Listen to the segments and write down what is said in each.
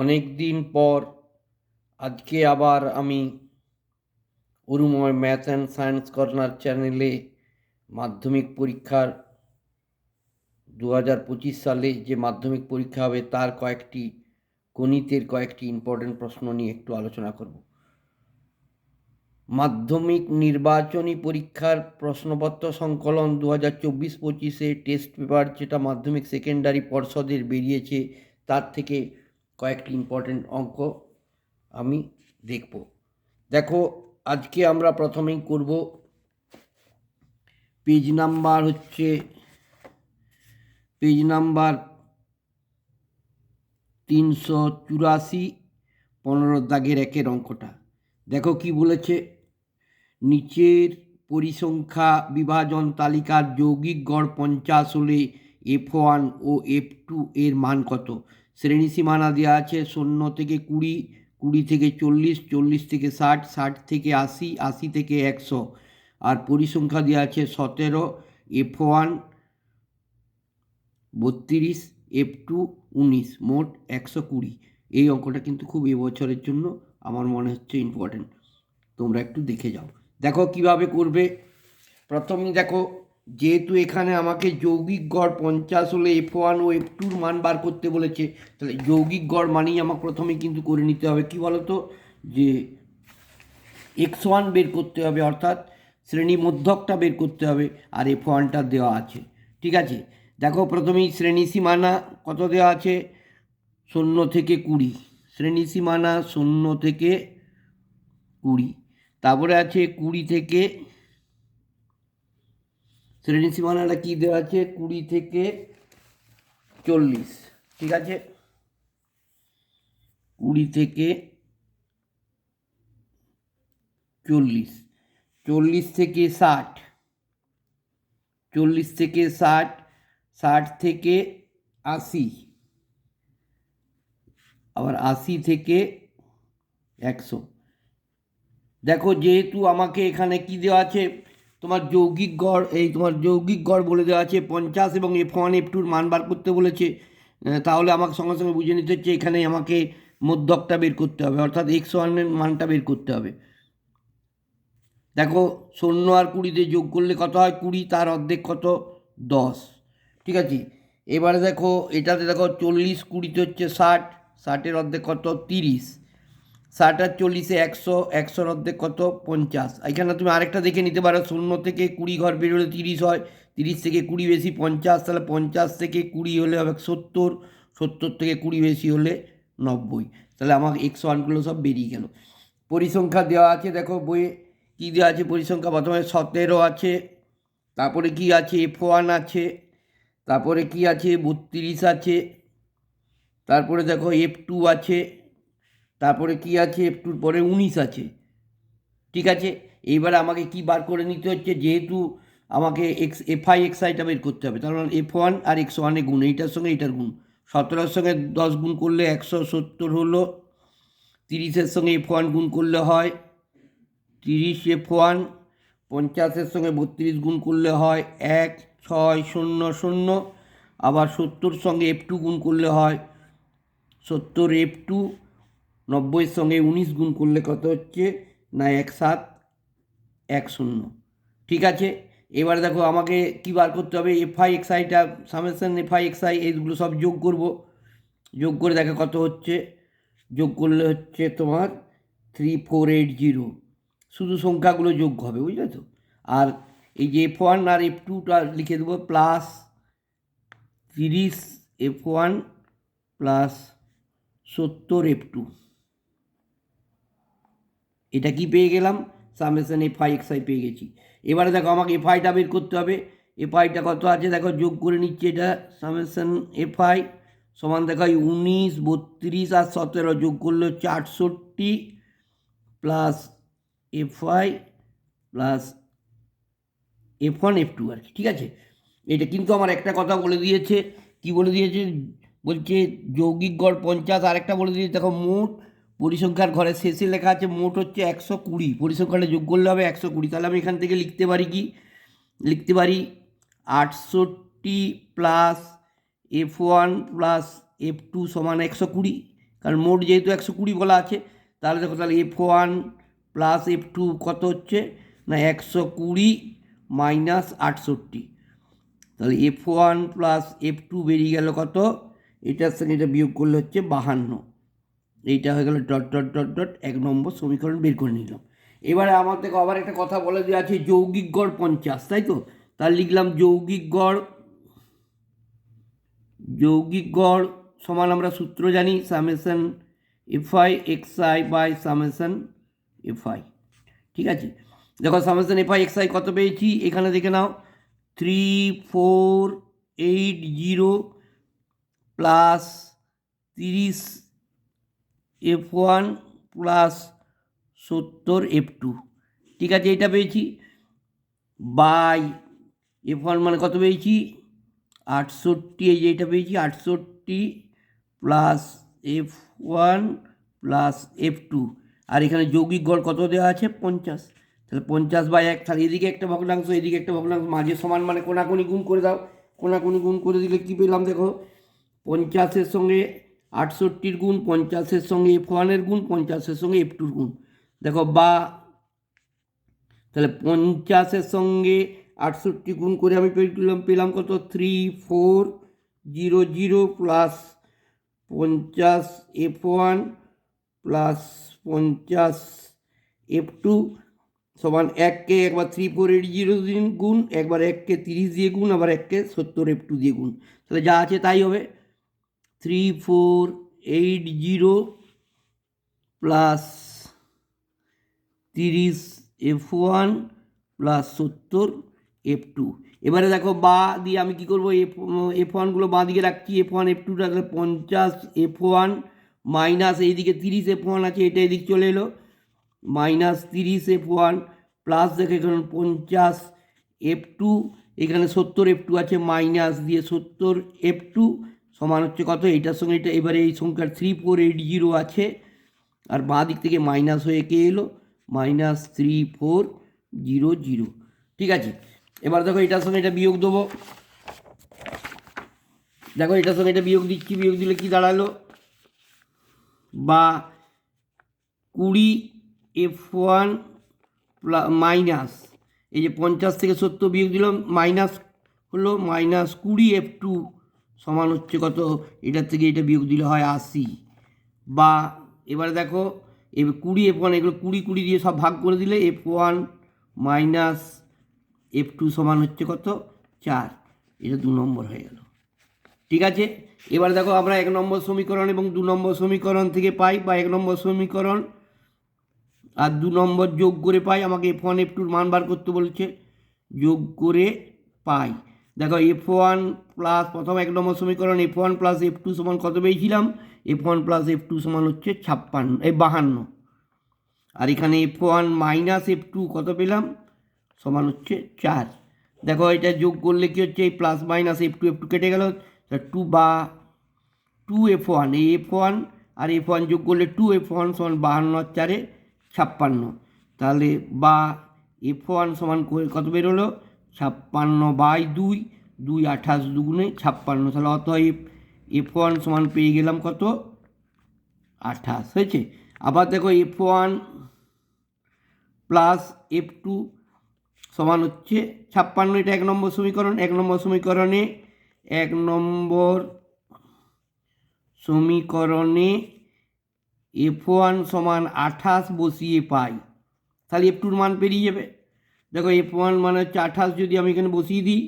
অনেক দিন পর আজকে আবার আমি Arumoy math and science corner চ্যানেলে মাধ্যমিক পরীক্ষার 2025 সালে যে মাধ্যমিক পরীক্ষা হবে তার কয়েকটি গণিতের কয়েকটি ইম্পর্টেন্ট প্রশ্ন নিয়ে একটু আলোচনা করব। মাধ্যমিক নির্বাচনী পরীক্ষার প্রশ্নপত্র সংকলন 2024-25 টেস্ট পেপার যেটা মাধ্যমিক সেকেন্ডারি পর্ষদের বেরিয়েছে তার থেকে কয়েকটি ইম্পর্টেন্ট অঙ্ক আমি দেখব। দেখো, আজকে আমরা প্রথমেই করব পেজ নাম্বার 384, 15 দাগের একের অঙ্কটা। দেখো কি বলেছে, নিচের পরিসংখ্যা বিভাজন তালিকার যৌগিক গড় 50 হলে F1 ও F2 এর মান কত? শ্রেণী সীমানা দেওয়া আছে 0 থেকে 20, 20 থেকে 40, 40 থেকে 60, 60 থেকে 80, 80 থেকে 100। আর পরিসংখ্যা দেওয়া আছে 17, F1 32, F2 19, মোট 120। এই অঙ্কটা কিন্তু খুব এবছরের জন্য আমার মনে হচ্ছে ইম্পর্টেন্ট, তোমরা একটু দেখে যাও। দেখো কিভাবে করবে। প্রথমেই দেখো, যেহেতু এখানে আমাকে যৌগিক গড় 50 হলে F1 ও F2 মান বার করতে বলেছে, তাহলে যৌগিক গড় মানেই আমাকে প্রথমে কিন্তু করে নিতে হবে কি বলতো, যে x1 বের করতে হবে, অর্থাৎ শ্রেণী মধ্যকটা বের করতে হবে, আর F1টা দেওয়া আছে। ঠিক আছে, দেখো প্রথমেই শ্রেণী সীমানা কত দেওয়া আছে, 0 থেকে 20, শ্রেণী সীমানা 0 থেকে 20। তারপরে আছে 20 থেকে, শ্রেণী সীমানাটা কী দেওয়া আছে, 20 থেকে 40। ঠিক আছে, 20 থেকে 40, 40 থেকে 60, 40 থেকে 60, 60 থেকে 80, আবার 80 থেকে 100। দেখো, যেহেতু আমাকে এখানে কি দেওয়া আছে, তোমার যৌগিক গড়, তোমার যৌগিক গড় বলে দেওয়া আছে 50 এবং F1 F2 মান বার করতে বলেছে, তাহলে আমাকে সঙ্গে সঙ্গে বুঝে নিতে হচ্ছে এখানে আমাকে মধ্যকটা বের করতে হবে, অর্থাৎ x1 এর মানটা বের করতে হবে। দেখো, 0 আর 20 যোগ করলে কত হয়, 20, তার অর্ধেক কত, 10। ঠিক আছে, এবারে দেখো এটাতে দেখো 40, 20 হচ্ছে 60, 60-এর অর্ধেক কত, 30, 60 আর 40-এ 100, 100-র অর্ধেক কত, 50। এখানে তুমি আরেকটা দেখে নিতে পারো, 0 থেকে 20 ঘর বেরোলে 30 হয়, 30 থেকে 20 বেশি 50, তাহলে 50 থেকে 20 হলে হবে 70, 70 থেকে 20 বেশি হলে 90। তাহলে আমার x1গুলো সব বেরিয়ে গেল। পরিসংখ্যা দেওয়া আছে, দেখো বইয়ে কী দেওয়া আছে পরিসংখ্যা, প্রথমে 17 আছে, তারপরে কি আছে, F1 আছে, তারপরে কি আছে, 32 আছে, তারপরে দেখো F2 আছে, তারপরে কি আছে, F2-র পরে 19 আছে। ঠিক আছে, এইবারে আমাকে কি বার করে নিতে হচ্ছে, যেহেতু আমাকে FI XIটা বের করতে হবে, তার মানে F1 আর x1-এ গুণ, এইটার সঙ্গে এইটার গুণ, 17-র সঙ্গে 10 গুণ করলে 170 হলো, 30-এর সঙ্গে F1 গুণ করলে হয় 30 F1, 50-এর সঙ্গে 32 গুণ করলে হয় 1600, আবার 70-র সঙ্গে F2 গুণ করলে হয় 70 F2, 90-এর সঙ্গে 19 গুণ করলে কত হচ্ছে না 1710। ঠিক আছে, এবার দেখো আমাকে কী বার করতে হবে, FI XIটা, সামেশন FI XI এইগুলো সব যোগ করব, যোগ করে দেখো কত হচ্ছে, যোগ করলে হচ্ছে তোমার 3480, শুধু সংখ্যাগুলো যোগ হবে, বুঝলে তো। আর এই যে F1 আর F2টা লিখে দেবো, প্লাস 30 F1 প্লাস 70 F2। এটা কি পেয়ে গেলাম, সামেশন FI XI পেয়ে গেছি। এবারে দেখো আমাকে FIটা বের করতে হবে, FIটা কত আছে দেখো, যোগ করে নিচ্ছে, এটা সামেশন FI সমান দেখো 19, 32 আর 17 যোগ করলে হচ্ছে 68 plus FI plus F1 F2 আর কি। ঠিক আছে, এটা কিন্তু আমার একটা কথা বলে দিয়েছে, কি বলে দিয়েছে, বলছে যৌগিক গড় 50, আর একটা বলে দিয়েছে দেখো মোট পরিসংখ্যার ঘরের শেষে লেখা আছে মোট হচ্ছে 120, পরিসংখ্যাটা যোগ করলে হবে 120। তাহলে আমি এখান থেকে লিখতে পারি কি, লিখতে পারি 68 প্লাস F1 প্লাস F2 সমান 120। কারণ মোট যেহেতু 120 বলা আছে, তাহলে দেখো তাহলে F1 প্লাস F2 কত হচ্ছে না 120 মাইনাস 68, তাহলে F1 প্লাস F2 বেরিয়ে গেল কত, এটার সঙ্গে এটা বিয়োগ করলে হচ্ছে 52, এইটা হয়ে গেল ডট ডট ডট ডট 1 নম্বর সমীকরণ বের করে নিলাম। এবারে আমার থেকে আবার একটা কথা বলে দেওয়া আছে যৌগিক গড় 50, তাই তো, তাহলে লিখলাম যৌগিক গড় সমান আমরা সূত্র জানি summation f i x i by summation f i. ঠিক আছে, দেখো সামেশন এফআই এক্সআই কত পেয়েছি এখানে দেখে নাও, 3480 প্লাস 30 F1 প্লাস 70 F2, ঠিক আছে, এটা পেয়েছি বাই F1 মানে কত পেয়েছি 68, এই যে এটা পেয়েছি 68 প্লাস F1 প্লাস F2, আর এখানে যৌগিক গড় কত দেওয়া আছে 50, তাহলে 50/1, তাহলে এদিকে একটা ভগ্নাংশ এদিকে একটা ভগ্নাংশ, মাঝে সমান মানে কোনাকুনি গুণ করে দাও, কোনাকুনি গুণ করে দিলে কী পেলাম দেখো 50-এর সঙ্গে 68-র গুণ, 50-এর সঙ্গে F1-এর গুণ, 50-এর সঙ্গে F2-র গুণ, দেখো বা তাহলে 50-এর সঙ্গে 68 গুণ করে আমি পেলাম কত 3400 প্লাস 50 F1 প্লাস 50 F2 সমান 1কে একবার 3480 দিন গুণ, একবার 1কে 30 দিয়ে গুণ, আবার 1কে 70 F2 দিয়ে গুণ, তাহলে যা আছে তাই হবে 3480 প্লাস 30 F1 প্লাস 70 F2। এবারে দেখো বা দিয়ে আমি কী করবো, F1গুলো বাঁ দিকে রাখছি, F1 F2 রাখলে 50 F1 মাইনাস এইদিকে 30 F1 আছে, এটা এদিক চলে এলো মাইনাস 30 F1 প্লাস দেখো এখানে 50 F2, এখানে 70 F2 আছে, মাইনাস দিয়ে 70 F2 সমান হচ্ছে কত, এইটার সঙ্গে এটা এবারে এই সংখ্যার 3480 আছে, আর বাঁ দিক থেকে মাইনাস হয়ে কে এলো মাইনাস 3400, ঠিক আছে। এবার দেখো এটার সঙ্গে এটা বিয়োগ দেবো, দেখো এটার সঙ্গে এটা বিয়োগ দিচ্ছি, বিয়োগ দিলে কি দাঁড়ালো বা 20 F1 মাইনাস এই যে 50 থেকে 70 বিয়োগ দিলাম মাইনাস হলো মাইনাস 20 F2 সমান হচ্ছে কত, এটার থেকে এটা বিয়োগ দিলে হয় 80, বা এবারে দেখো এবার 20 F1 এগুলো 20 দিয়ে সব ভাগ করে দিলে F1 মাইনাস F2 সমান হচ্ছে কত 4, এটা 2 নম্বর হয়ে গেল, ঠিক আছে। এবার দেখো আমরা 1 নম্বর সমীকরণ এবং 2 নম্বর সমীকরণ থেকে পাই, বা 1 নম্বর সমীকরণ আর 2 নম্বর যোগ করে পাই, আমাকে F1 F2-র মান বার করতে বলছে, যোগ করে পাই, দেখো F1 প্লাস প্রথম 1 নম্বর সমীকরণ F1 প্লাস F2 সমান কত পেয়েছিলাম, F1 প্লাস F2 সমান হচ্ছে 52, আর এখানে F1 মাইনাস F2 কত পেলাম সমান হচ্ছে 4, দেখো এটা যোগ করলে কি হচ্ছে এই প্লাস মাইনাস F2 কেটে গেল, 2 বা 2 F1, এই F1 আর F1 যোগ করলে 2 F1 সমান 52 আর 4-এ 56, তাহলে বা F1 সমান কত বেরোলো 56/2, 2 28 দুগুণে 56, তাহলে অতএব F1 সমান পেয়ে গেলাম কত 28 হয়েছে। আবার দেখো F1 প্লাস F2 সমান হচ্ছে 56, এটা 1 নম্বর সমীকরণ, 1 নম্বর সমীকরণে 1 নম্বর সমীকরণে F1 সমান 28 বসিয়ে পাই, তাহলে F2-র মান পেরিয়ে যাবে, দেখো F1 মানে হচ্ছে 28, যদি আমি এখানে বসিয়ে দিই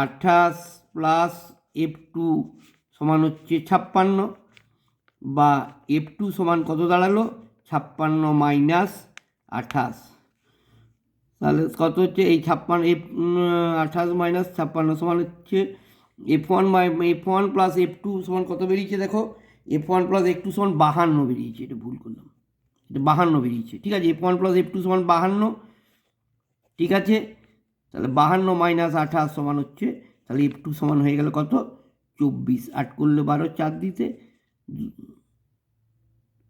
28 প্লাস F2 সমান হচ্ছে 56, বা F2 সমান কত দাঁড়ালো 56 মাইনাস 28, তাহলে কত হচ্ছে এই 28 মাইনাস 56 সমান হচ্ছে F1 প্লাস F2 সমান কত বেরিয়েছে, দেখো F1 প্লাস F2 সমান 52 বেরিয়েছে, এটা ভুল করলাম, এটা 52 বেরিয়েছে, ঠিক আছে, F1 প্লাস F2 সমান 52, ঠিক আছে, তাহলে 52 মাইনাস 28 সমান হচ্ছে, তাহলে F2 সমান হয়ে গেল কত 24, 8 করলে 12, 4 দিতে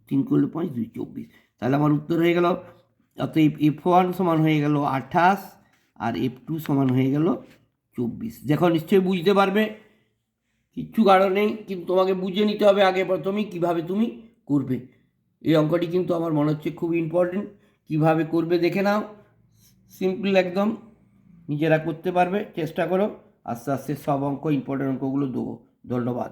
3 করলে 5, 2 24, তাহলে আমার উত্তর হয়ে গেল, অতএব F1 সমান হয়ে গেল 28 আর F2 সমান হয়ে গেল 24, দেখো নিশ্চয়ই বুঝতে পারবে কিচ্ছু কারণ নেই, কিন্তু তোমাকে বুঝে নিতে হবে আগে প্রথমেই কীভাবে তুমি করবে। এই অঙ্কটি কিন্তু আমার মনে হচ্ছে খুব ইম্পর্টেন্ট। কীভাবে করবে দেখে নাও, সিম্পল একদম, নিজেরা করতে পারবে, চেষ্টা করো। আস্তে আস্তে সব অঙ্ক, ইম্পর্টেন্ট অঙ্কগুলো দেবো। ধন্যবাদ।